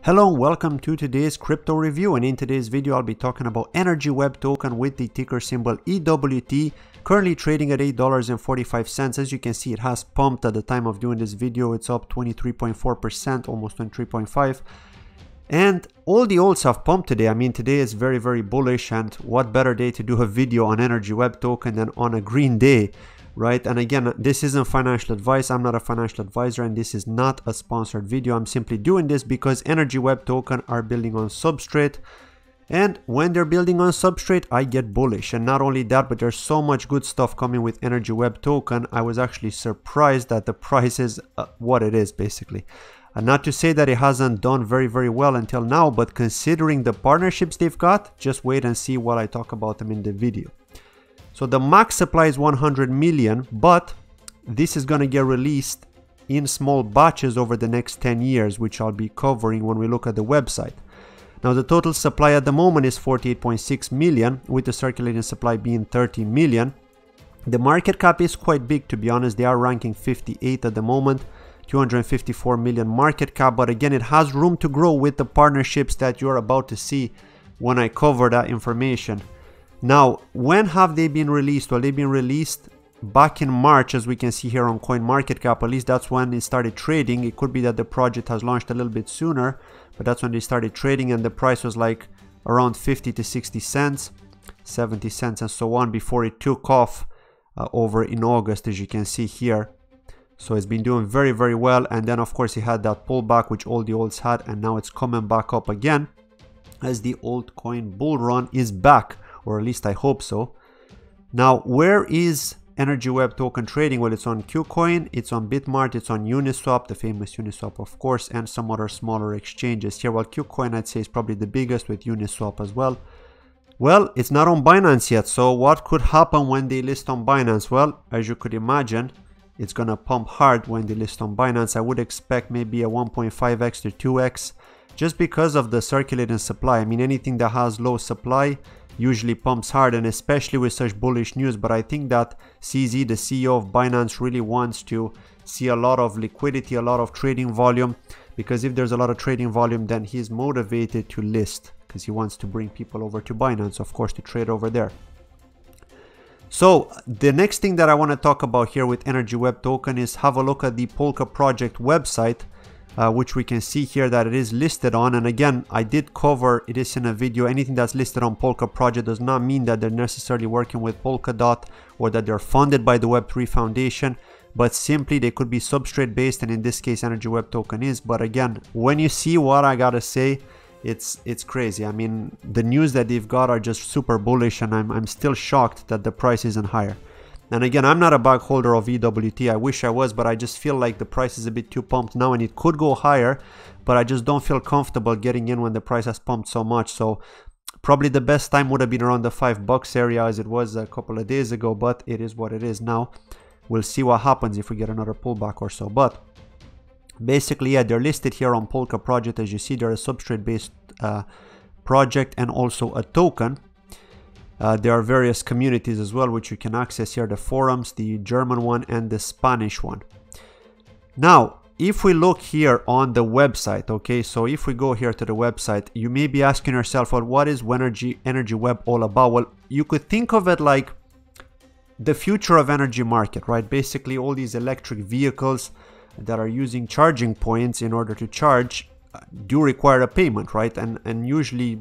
Hello and welcome to today's crypto review, and in today's video I'll be talking about Energy Web token with the ticker symbol EWT, currently trading at $8.45. As you can see, it has pumped at the time of doing this video. It's up 23.4%, almost 23.5%. And all the alts have pumped today. I mean, today is very bullish, and what better day to do a video on Energy Web token than on a green day, right? And again, this isn't financial advice. I'm not a financial advisor, and this is not a sponsored video. I'm simply doing this because Energy Web token are building on substrate, and when they're building on substrate, I get bullish. And not only that, but there's so much good stuff coming with Energy Web token. I was actually surprised that the price is what it is, basically. And not to say that it hasn't done very well until now, but considering the partnerships they've got, just wait and see what I talk about them in the video. So the max supply is 100 million, but this is going to get released in small batches over the next 10 years, which I'll be covering when we look at the website. Now the total supply at the moment is 48.6 million, with the circulating supply being 30 million. The market cap is quite big, to be honest. They are ranking 58 at the moment, 254 million market cap, but again, it has room to grow with the partnerships that you're about to see when I cover that information. Now, when have they been released? Well, they've been released back in March, as we can see here on CoinMarketCap. At least that's when it started trading. It could be that the project has launched a little bit sooner, but that's when they started trading, and the price was like around 50 to 60 cents, 70 cents and so on, before it took off over in August, as you can see here. So it's been doing very well, and then of course it had that pullback which all the alts had, and now it's coming back up again as the altcoin bull run is back, or at least I hope so. Now, where is Energy Web token trading? Well, it's on KuCoin, it's on Bitmart, it's on Uniswap, the famous Uniswap of course, and some other smaller exchanges here. Well, KuCoin I'd say is probably the biggest, with Uniswap as well. Well, it's not on Binance yet, so what could happen when they list on Binance? Well, as you could imagine, it's gonna pump hard when they list on Binance. I would expect maybe a 1.5x to 2x, just because of the circulating supply. I mean, anything that has low supply usually pumps hard, and especially with such bullish news. But I think that CZ, the CEO of Binance, really wants to see a lot of liquidity, a lot of trading volume, because if there's a lot of trading volume, then he's motivated to list, because he wants to bring people over to Binance, of course, to trade over there. So the next thing that I want to talk about here with Energy Web token is have a look at the PolkaProject website, which we can see here that it is listed on. And again, I did cover it is in a video. Anything that's listed on PolkaProject does not mean that they're necessarily working with Polkadot or that they're funded by the Web3 Foundation, but simply they could be substrate based, and in this case Energy Web token is. But again, when you see what I gotta say, it's crazy. I mean, the news that they've got are just super bullish, and I'm still shocked that the price isn't higher. And again, I'm not a bag holder of EWT. I wish I was, but I just feel like the price is a bit too pumped now, and it could go higher, but I just don't feel comfortable getting in when the price has pumped so much. So probably the best time would have been around the $5 area, as it was a couple of days ago, but it is what it is now. We'll see what happens if we get another pullback or so. But basically, yeah, they're listed here on PolkaProject. As you see, they're a substrate based project and also a token. There are various communities as well, which you can access here, the forums, the German one and the Spanish one. Now, if we look here on the website, okay, so if we go here to the website, you may be asking yourself, well, what is Energy Web all about? Well, you could think of it like the future of energy market, right? Basically, all these electric vehicles that are using charging points in order to charge do require a payment, right? And usually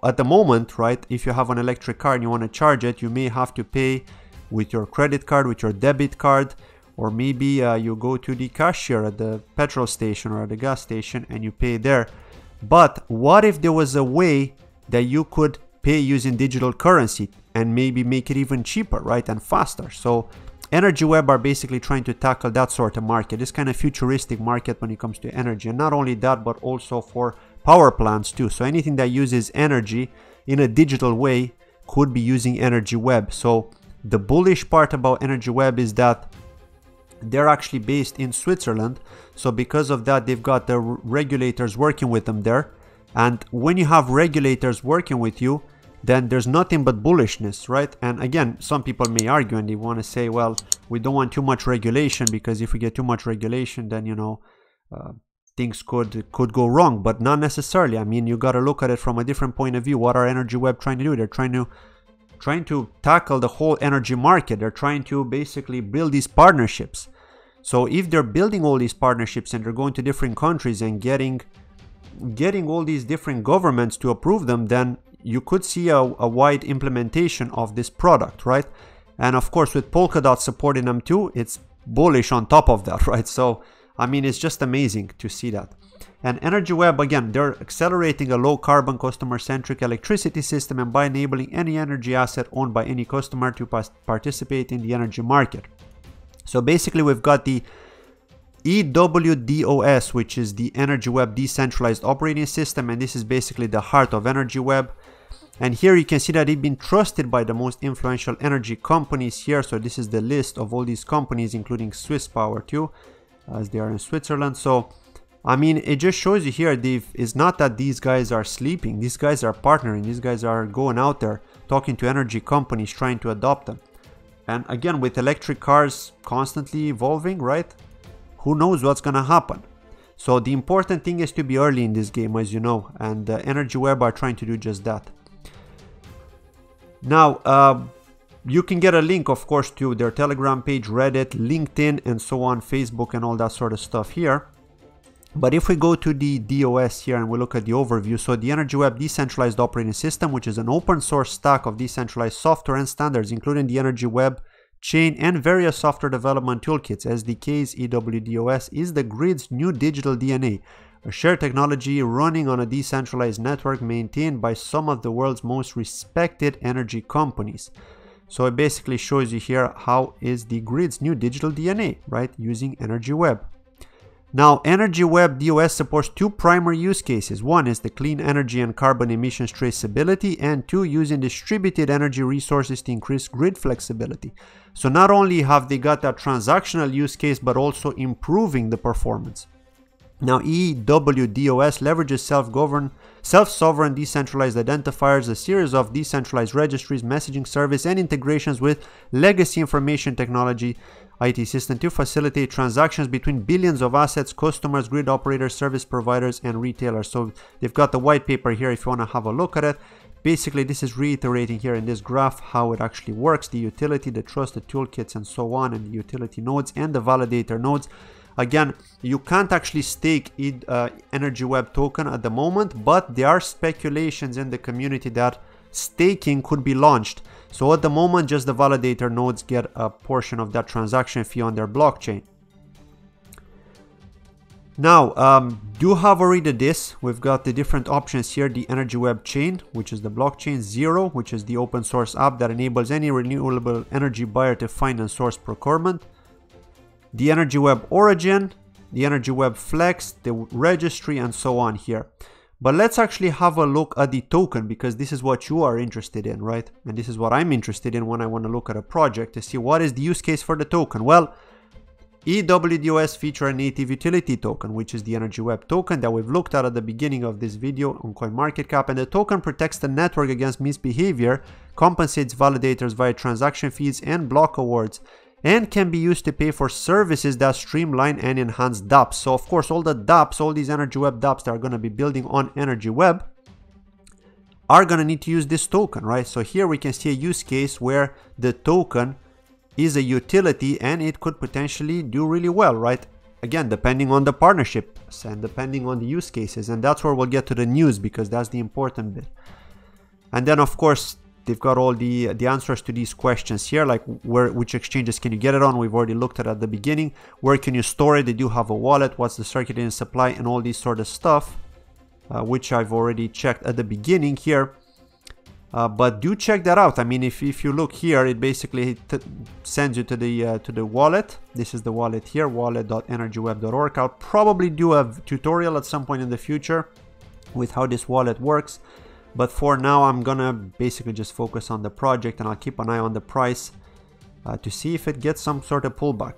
at the moment, right, if you have an electric car and you want to charge it, you may have to pay with your credit card, with your debit card, or maybe you go to the cashier at the petrol station or at the gas station and you pay there. But what if there was a way that you could pay using digital currency and maybe make it even cheaper, right, and faster? So Energy Web are basically trying to tackle that sort of market, this kind of futuristic market when it comes to energy. And not only that, but also for power plants too. So anything that uses energy in a digital way could be using Energy Web. So the bullish part about Energy Web is that they're actually based in Switzerland. So because of that, they've got the regulators working with them there. And when you have regulators working with you, then there's nothing but bullishness, right? And again, some people may argue and they want to say, well, we don't want too much regulation, because if we get too much regulation, then, you know, things could go wrong, but not necessarily. I mean, you got to look at it from a different point of view. What are Energy Web trying to do? They're trying to tackle the whole energy market. They're trying to basically build these partnerships. So if they're building all these partnerships and they're going to different countries and getting all these different governments to approve them, then you could see a wide implementation of this product, right? And of course, with Polkadot supporting them too, it's bullish on top of that, right? So I mean, it's just amazing to see that. And Energy Web, again, they're accelerating a low carbon customer centric electricity system, and by enabling any energy asset owned by any customer to participate in the energy market. So basically we've got the EWTOS, which is the Energy Web decentralized operating system, and this is basically the heart of Energy Web. And here you can see that it's been trusted by the most influential energy companies here. So this is the list of all these companies, including Swiss Power too, as they are in Switzerland. So I mean, it just shows you here, it's not that these guys are sleeping. These guys are partnering. These guys are going out there talking to energy companies, trying to adopt them. And again, with electric cars constantly evolving, right? Who knows what's gonna happen? So the important thing is to be early in this game, as you know, and Energy Web are trying to do just that. Now, you can get a link, of course, to their Telegram page, Reddit, LinkedIn, and so on, Facebook, and all that sort of stuff here. But if we go to the DOS here and we look at the overview, so the Energy Web decentralized operating system, which is an open source stack of decentralized software and standards, including the Energy Web chain and various software development toolkits, SDKs, EWTOS, is the grid's new digital DNA, a shared technology running on a decentralized network maintained by some of the world's most respected energy companies. So it basically shows you here how is the grid's new digital DNA, right, using Energy Web. Now, Energy Web DOS supports two primary use cases. One is the clean energy and carbon emissions traceability, and two, using distributed energy resources to increase grid flexibility. So not only have they got that transactional use case, but also improving the performance. Now, EWTOS leverages self-sovereign decentralized identifiers, a series of decentralized registries, messaging service, and integrations with legacy information technology IT system to facilitate transactions between billions of assets, customers, grid operators, service providers, and retailers. So they've got the white paper here if you want to have a look at it. Basically, this is reiterating here in this graph how it actually works, the utility, the trust, the toolkits, and so on, and the utility nodes and the validator nodes. Again, you can't actually stake Energy Web token at the moment, but there are speculations in the community that staking could be launched. So at the moment, just the validator nodes get a portion of that transaction fee on their blockchain. Now, do have already this. We've got the different options here. The Energy Web chain, which is the blockchain. Zero, which is the open source app that enables any renewable energy buyer to find and source procurement. The Energy Web Origin, the Energy Web Flex, the registry, and so on here. But let's actually have a look at the token, because this is what you are interested in, right? And this is what I'm interested in when I want to look at a project to see what is the use case for the token. Well, EWTOS feature a native utility token, which is the Energy Web token that we've looked at the beginning of this video on CoinMarketCap. And the token protects the network against misbehavior, compensates validators via transaction fees and block awards, and can be used to pay for services that streamline and enhance dApps. So of course, all the dApps, all these Energy Web dApps that are going to be building on Energy Web are going to need to use this token, right? So here we can see a use case where the token is a utility and it could potentially do really well, right? Again, depending on the partnerships and depending on the use cases. And that's where we'll get to the news, because that's the important bit. And then of course, they've got all the answers to these questions here, like which exchanges can you get it on? We've already looked at the beginning. Where can you store it? They do have a wallet. What's the circulating supply and all these sort of stuff, which I've already checked at the beginning here. But do check that out. I mean, if you look here, it basically sends you to the wallet. This is the wallet here, wallet.energyweb.org. I'll probably do a tutorial at some point in the future with how this wallet works. But for now, I'm gonna basically just focus on the project, and I'll keep an eye on the price to see if it gets some sort of pullback.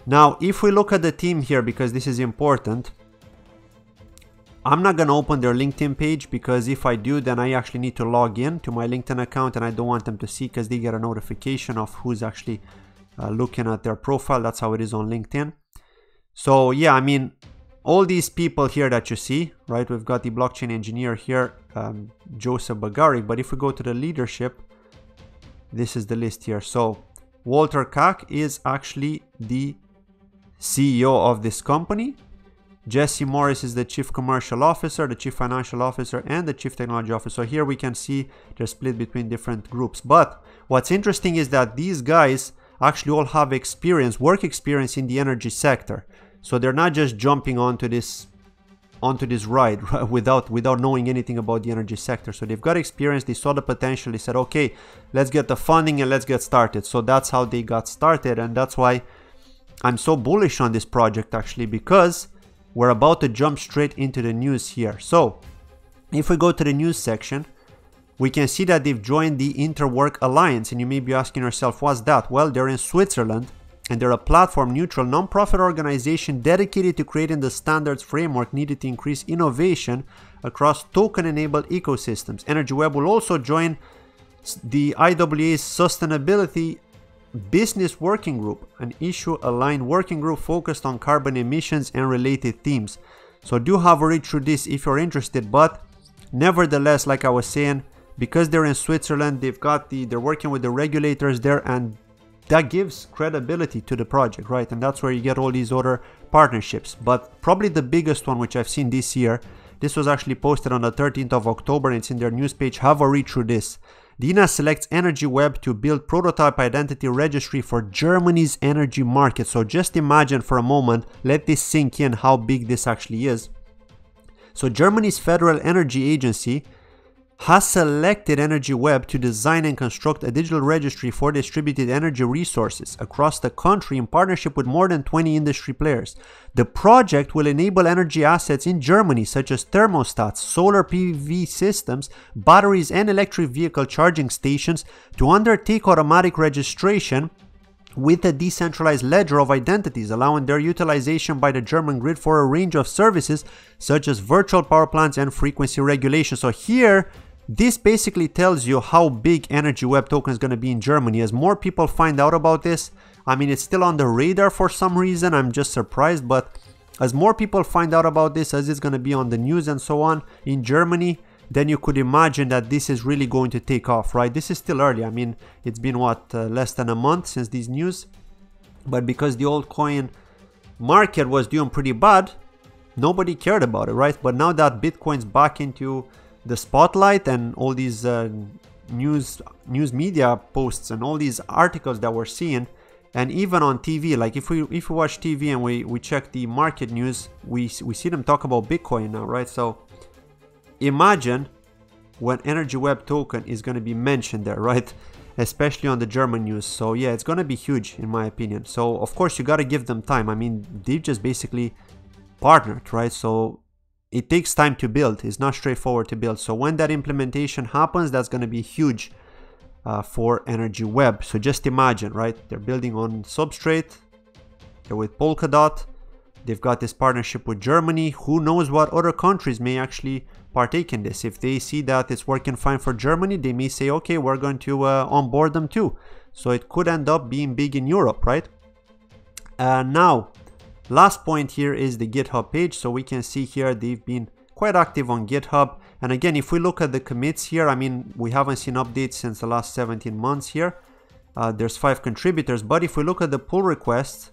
Now, if we look at the team here, because this is important, I'm not gonna open their LinkedIn page, because if I do, then I actually need to log in to my LinkedIn account, and I don't want them to see, because they get a notification of who's actually looking at their profile. That's how it is on LinkedIn. So yeah, I mean, all these people here that you see, right? We've got the blockchain engineer here, Joseph Bagaric. But if we go to the leadership, this is the list here. So Walter Kak is actually the CEO of this company. Jesse Morris is the Chief Commercial Officer, the Chief Financial Officer, and the Chief Technology Officer. So here we can see they're split between different groups. But what's interesting is that these guys actually all have experience, work experience in the energy sector. So they're not just jumping onto this ride without knowing anything about the energy sector. So they've got experience, they saw the potential, they said, okay, let's get the funding and let's get started. So that's how they got started, and that's why I'm so bullish on this project actually, because we're about to jump straight into the news here. So if we go to the news section, we can see that they've joined the Interwork Alliance, and you may be asking yourself, what's that? Well, they're in Switzerland, and they're a platform-neutral non-profit organization dedicated to creating the standards framework needed to increase innovation across token-enabled ecosystems. EnergyWeb will also join the IWA's Sustainability Business Working Group, an issue-aligned working group focused on carbon emissions and related themes. So do have a read through this if you're interested, but nevertheless, like I was saying, because they're in Switzerland, they're working with the regulators there, and that gives credibility to the project, right? And that's where you get all these other partnerships. But probably the biggest one which I've seen this year, this was actually posted on the 13th of October, and it's in their news page. Have a read through this. DINA selects EnergyWeb to build prototype identity registry for Germany's energy market. So just imagine for a moment, let this sink in how big this actually is. So Germany's Federal Energy Agency has selected EnergyWeb to design and construct a digital registry for distributed energy resources across the country in partnership with more than 20 industry players. The project will enable energy assets in Germany such as thermostats, solar PV systems, batteries, and electric vehicle charging stations to undertake automatic registration with a decentralized ledger of identities, allowing their utilization by the German grid for a range of services such as virtual power plants and frequency regulation. So here, this basically tells you how big EnergyWeb token is going to be in Germany. As more people find out about this, I mean, it's still on the radar for some reason. I'm just surprised, but as more people find out about this, as it's going to be on the news and so on in Germany, then you could imagine that this is really going to take off, right? This is still early. I mean, it's been what, less than a month since these news, but because the old coin market was doing pretty bad, nobody cared about it, right? But now that Bitcoin's back into the spotlight and all these news media posts and all these articles that we're seeing, and even on TV, like if we watch TV and we check the market news, we see them talk about Bitcoin now, right? So imagine when EnergyWeb token is going to be mentioned there, right? Especially on the German news. So yeah, it's going to be huge in my opinion. So of course you got to give them time. I mean, they've just basically partnered, right? So it takes time to build. It's not straightforward to build. So when that implementation happens, that's going to be huge for EnergyWeb. So just imagine, right? They're building on substrate. They're with Polkadot. They've got this partnership with Germany. Who knows what other countries may actually partake in this. If they see that it's working fine for Germany, they may say, okay, we're going to onboard them too. So it could end up being big in Europe, right? Now, last point here is the GitHub page. So we can see here they've been quite active on GitHub. And again, if we look at the commits here, I mean, we haven't seen updates since the last 17 months here. There's 5 contributors. But if we look at the pull requests,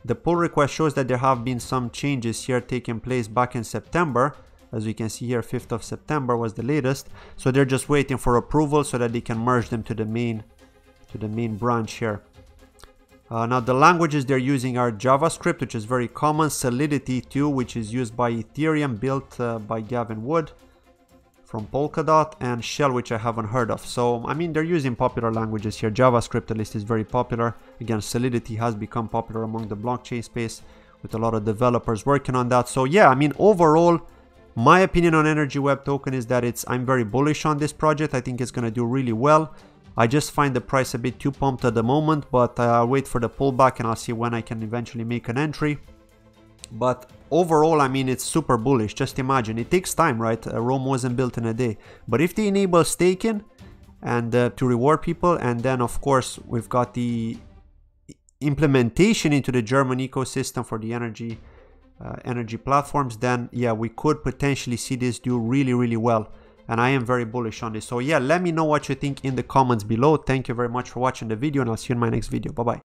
the pull request shows that there have been some changes here taking place back in September. As we can see here, 5th of September was the latest. So they're just waiting for approval so that they can merge them to the main branch here. Now the languages they're using are JavaScript, which is very common, Solidity 2, which is used by Ethereum, built by Gavin Wood from Polkadot, and Shell, which I haven't heard of. So I mean, they're using popular languages here. JavaScript at least is very popular. Again, Solidity has become popular among the blockchain space with a lot of developers working on that. So yeah, I mean, overall, my opinion on EnergyWeb token is that I'm very bullish on this project. I think it's going to do really well. I just find the price a bit too pumped at the moment, but I'll wait for the pullback and I'll see when I can eventually make an entry. But overall, I mean, it's super bullish. Just imagine, it takes time, right? Rome wasn't built in a day. But if they enable staking and to reward people, and then of course we've got the implementation into the German ecosystem for the energy energy platforms, then yeah, we could potentially see this do really well. And I am very bullish on this. So yeah, let me know what you think in the comments below. Thank you very much for watching the video, and I'll see you in my next video. Bye bye.